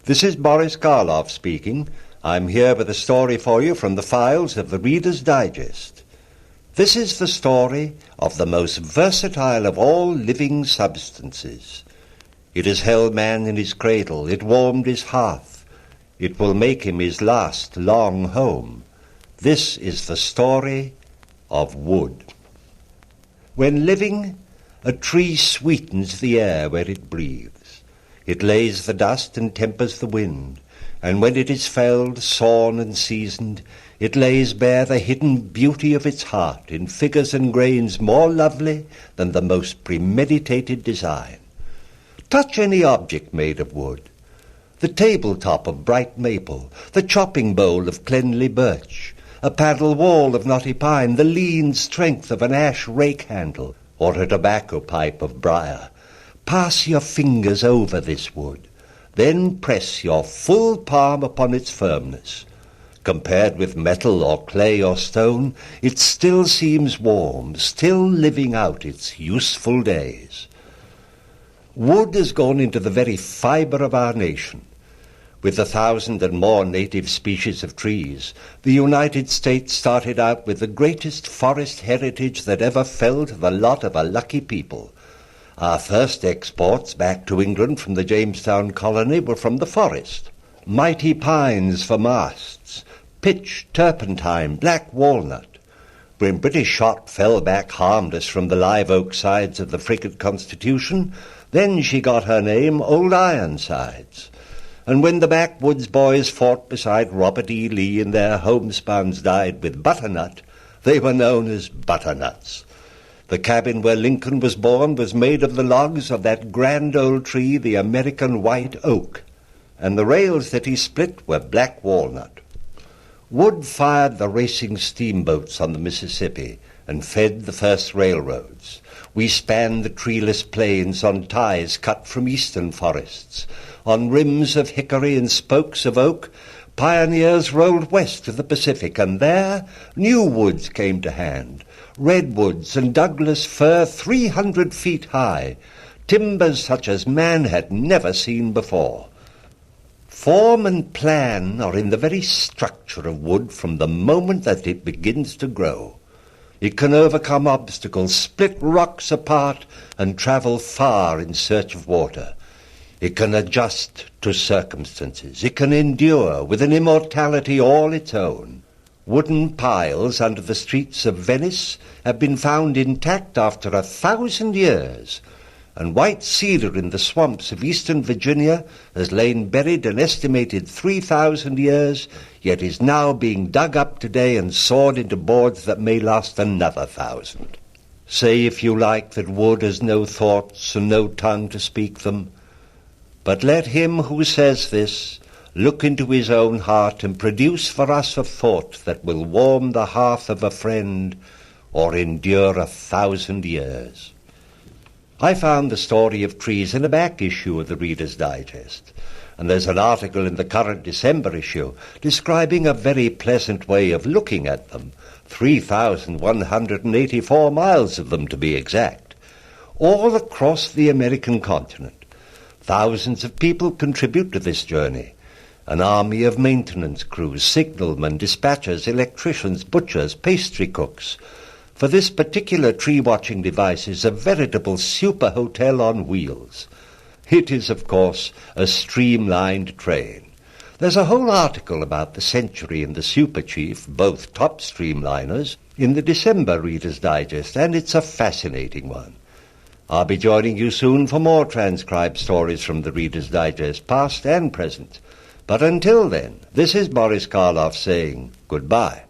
This is Boris Karloff speaking. I'm here with a story for you from the files of the Reader's Digest. This is the story of the most versatile of all living substances. It has held man in his cradle, it warmed his hearth, it will make him his last long home. This is the story of wood. When living, a tree sweetens the air where it breathes. It lays the dust and tempers the wind, and when it is felled, sawn and seasoned, it lays bare the hidden beauty of its heart in figures and grains more lovely than the most premeditated design. Touch any object made of wood, the tabletop of bright maple, the chopping bowl of cleanly birch, a paddle wall of knotty pine, the lean strength of an ash rake handle, or a tobacco pipe of briar. Pass your fingers over this wood, then press your full palm upon its firmness. Compared with metal or clay or stone, it still seems warm, still living out its useful days. Wood has gone into the very fibre of our nation. With 1,000 and more native species of trees, the United States started out with the greatest forest heritage that ever fell to the lot of a lucky people. Our first exports back to England from the Jamestown colony were from the forest. Mighty pines for masts, pitch, turpentine, black walnut. When British shot fell back harmless from the live oak sides of the frigate Constitution, then she got her name Old Ironsides. And when the backwoods boys fought beside Robert E. Lee and their homespuns died with butternut, they were known as butternuts. The cabin where Lincoln was born was made of the logs of that grand old tree, the American white oak, and the rails that he split were black walnut. Wood fired the racing steamboats on the Mississippi and fed the first railroads. We spanned the treeless plains on ties cut from eastern forests. On rims of hickory and spokes of oak, pioneers rolled west to the Pacific, and there new woods came to hand. Redwoods and Douglas fir 300 feet high, timbers such as man had never seen before. Form and plan are in the very structure of wood from the moment that it begins to grow. It can overcome obstacles, split rocks apart, and travel far in search of water. It can adjust to circumstances. It can endure with an immortality all its own. Wooden piles under the streets of Venice have been found intact after 1,000 years, and white cedar in the swamps of eastern Virginia has lain buried an estimated 3,000 years, yet is now being dug up today and sawed into boards that may last another 1,000. Say if you like that wood has no thoughts and no tongue to speak them, but let him who says this look into his own heart and produce for us a thought that will warm the hearth of a friend or endure 1,000 years. I found the story of trees in a back issue of the Reader's Digest, and there's an article in the current December issue describing a very pleasant way of looking at them, 3,184 miles of them to be exact, all across the American continent. Thousands of people contribute to this journey. An army of maintenance crews, signalmen, dispatchers, electricians, butchers, pastry cooks. For this particular tree-watching device is a veritable super hotel on wheels. It is, of course, a streamlined train. There's a whole article about the Century and the Super Chief, both top streamliners, in the December Reader's Digest, and it's a fascinating one. I'll be joining you soon for more transcribed stories from the Reader's Digest, past and present. But until then, this is Boris Karloff saying goodbye.